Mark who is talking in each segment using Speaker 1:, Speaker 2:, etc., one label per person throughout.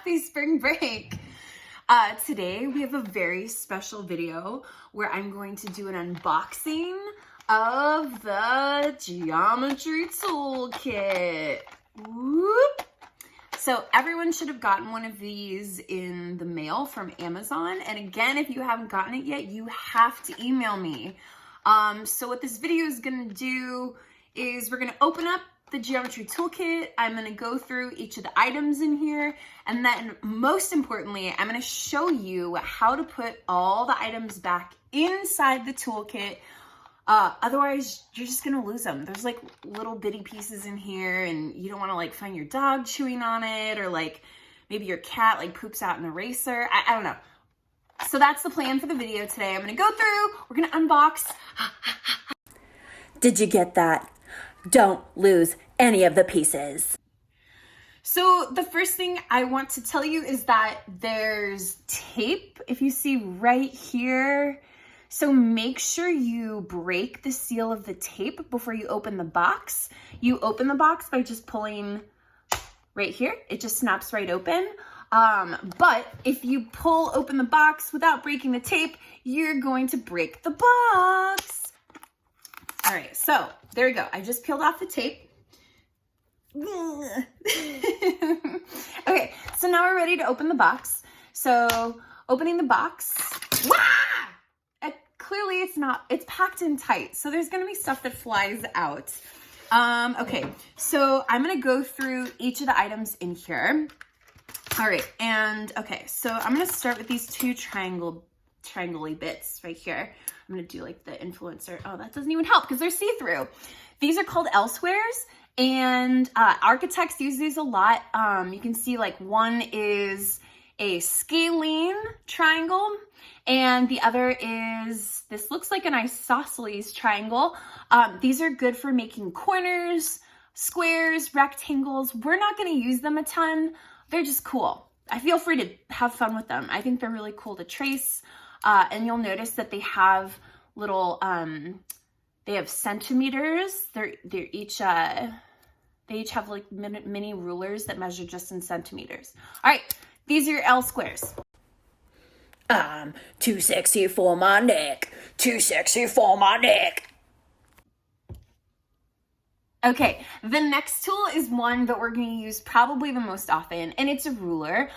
Speaker 1: Happy spring break. Today we have a very special video where I'm going to do an unboxing of the Geometry Toolkit. Whoop. So everyone should have gotten one of these in the mail from Amazon. And again, if you haven't gotten it yet, you have to email me. So what this video is gonna do is we're gonna open up the Geometry Toolkit. I'm gonna go through each of the items in here, and then most importantly, I'm gonna show you how to put all the items back inside the toolkit. Otherwise, you're just gonna lose them. There's like little bitty pieces in here, and you don't wanna like find your dog chewing on it, or like maybe your cat like poops out an eraser. I don't know. So that's the plan for the video today. I'm gonna go through, we're gonna unbox.
Speaker 2: Did you get that? Don't lose any of the pieces.
Speaker 1: So the first thing I want to tell you is that there's tape, if you see right here. So make sure you break the seal of the tape before you open the box. You open the box by just pulling right here. It just snaps right open. But if you pull open the box without breaking the tape, you're going to break the box. All right, so there we go. I just peeled off the tape. Okay, so now we're ready to open the box. So opening the box. Clearly it's packed in tight. So there's gonna be stuff that flies out. Okay, so I'm gonna go through each of the items in here. All right, and okay, so I'm gonna start with these two triangle-y bits right here. I'm gonna do like the influencer. Oh, that doesn't even help because they're see-through. These are called Elsewheres, and architects use these a lot. You can see like one is a scalene triangle, and the other is, this looks like an isosceles triangle. These are good for making corners, squares, rectangles. We're not gonna use them a ton. They're just cool. I feel free to have fun with them. I think they're really cool to trace. And you'll notice that they have little, they have centimeters. They each have like mini rulers that measure just in centimeters. All right, these are your L squares.
Speaker 2: I'm too sexy for my neck. Too sexy for my neck.
Speaker 1: Okay, the next tool is one that we're going to use probably the most often, and it's a ruler.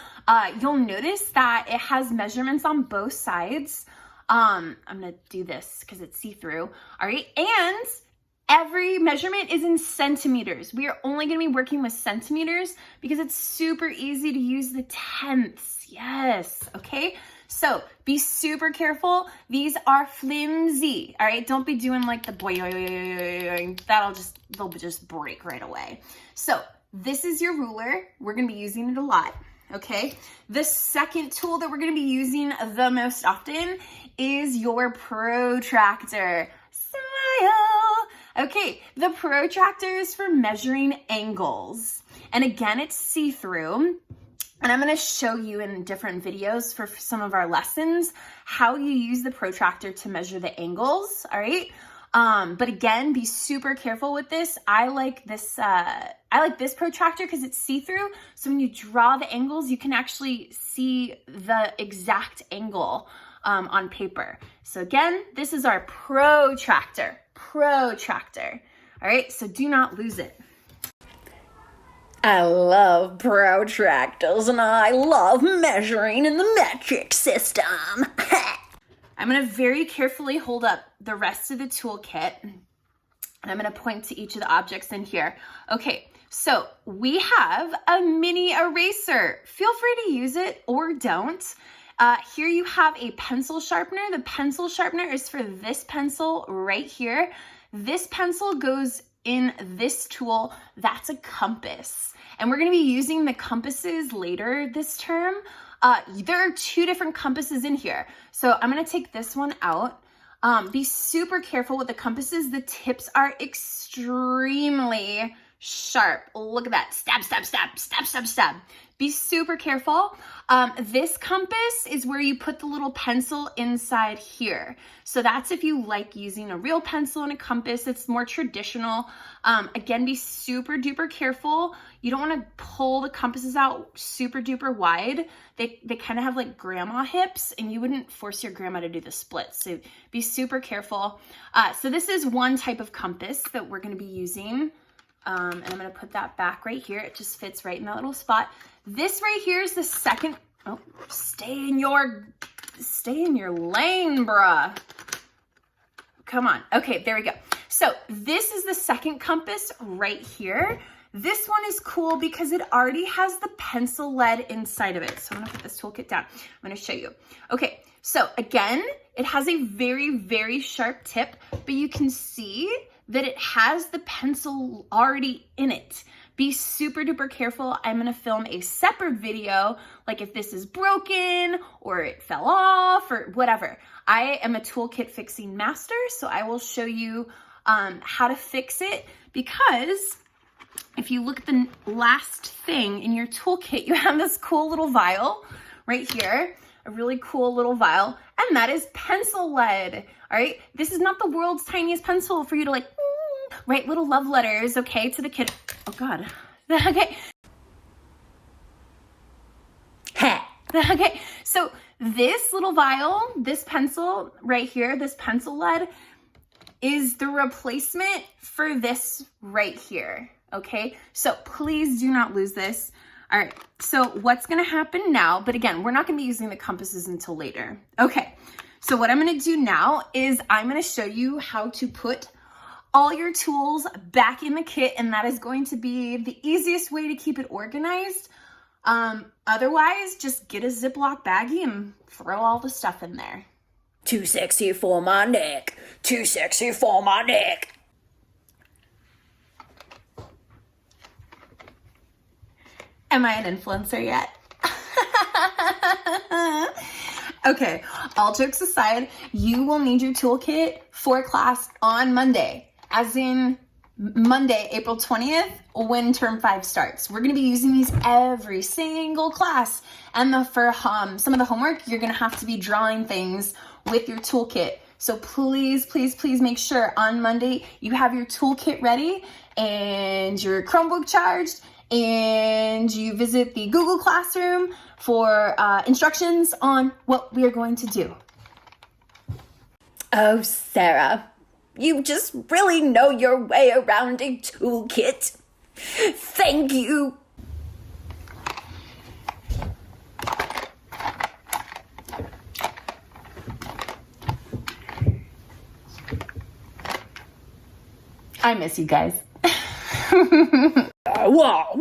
Speaker 1: You'll notice that it has measurements on both sides. I'm going to do this because it's see-through. All right, and every measurement is in centimeters. We are only going to be working with centimeters because it's super easy to use the tenths. Yes, okay? So be super careful. These are flimsy, all right? Don't be doing like the boing. They'll just break right away. So this is your ruler. We're gonna be using it a lot, okay? The second tool that we're gonna be using the most often is your protractor. Smile. Okay, the protractor is for measuring angles. And again, it's see-through. And I'm going to show you in different videos for some of our lessons how you use the protractor to measure the angles, all right? But again, be super careful with this. I like this protractor because it's see-through. So when you draw the angles, you can actually see the exact angle on paper. So again, this is our protractor. All right, so do not lose it.
Speaker 2: I love protractors and I love measuring in the metric system.
Speaker 1: I'm going to very carefully hold up the rest of the toolkit, and I'm going to point to each of the objects in here. Okay, so we have a mini eraser. Feel free to use it or don't. Here you have a pencil sharpener. The pencil sharpener is for this pencil right here. This pencil goes in this tool. That's a compass. And we're going to be using the compasses later this term. There are two different compasses in here. So I'm going to take this one out. Be super careful with the compasses. The tips are extremely sharp. Look at that. Stab. Be super careful. This compass is where you put the little pencil inside here. So that's if you like using a real pencil and a compass. It's more traditional. Again, be super duper careful. You don't want to pull the compasses out super duper wide. They kind of have like grandma hips, and you wouldn't force your grandma to do the split. So be super careful. So this is one type of compass that we're going to be using. And I'm going to put that back right here. It just fits right in that little spot. This right here is the second. Oh, stay in your lane, bruh. Come on. Okay, there we go. So this is the second compass right here. This one is cool because it already has the pencil lead inside of it. So I'm gonna put this toolkit down. I'm gonna show you. Okay, so again, it has a very, very sharp tip, but you can see that it has the pencil already in it. Be super duper careful. I'm gonna film a separate video, like if this is broken or it fell off or whatever. I am a toolkit fixing master, so I will show you how to fix it, because if you look at the last thing in your toolkit, you have this cool little vial right here, a really cool little vial, and that is pencil lead, all right? This is not the world's tiniest pencil for you to like, write little love letters, okay, to the kid. Oh God, okay. Okay, so this little vial, this pencil right here, this pencil lead is the replacement for this right here, okay? So please do not lose this. All right, so what's gonna happen now, but again, we're not gonna be using the compasses until later. Okay, so what I'm gonna do now is I'm gonna show you how to put all your tools back in the kit, and that is going to be the easiest way to keep it organized. Otherwise, just get a Ziploc baggie and throw all the stuff in there.
Speaker 2: Too sexy for my neck. Too sexy for my neck.
Speaker 1: Am I an influencer yet? Okay, all jokes aside, you will need your toolkit for class on Monday, as in Monday, April 20th, when term 5 starts. We're going to be using these every single class. And for some of the homework, you're going to have to be drawing things with your toolkit. So please, please, please make sure on Monday you have your toolkit ready and your Chromebook charged, and you visit the Google Classroom for instructions on what we are going to do.
Speaker 2: Oh, Sarah, you just really know your way around a toolkit. Thank you.
Speaker 1: I miss you guys.
Speaker 2: What?